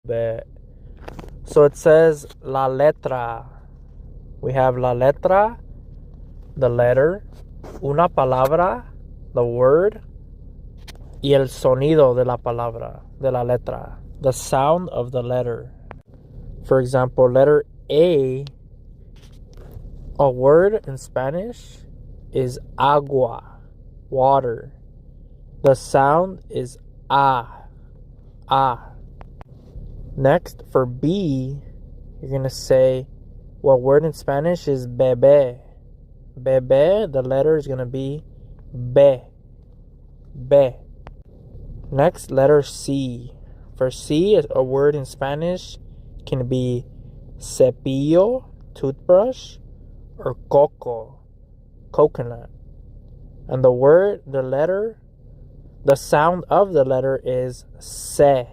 But so it says la letra. We have la letra, the letter, una palabra, the word, y el sonido de la palabra, de la letra, the sound of the letter. For example, letter A, a word in Spanish is agua, water. The sound is a. Next, for B, you're going to say, what word in Spanish is bebé. Bebé, the letter is going to be B. Next, letter C. For C, a word in Spanish can be cepillo, toothbrush, or coco, coconut. And the sound of the letter is se.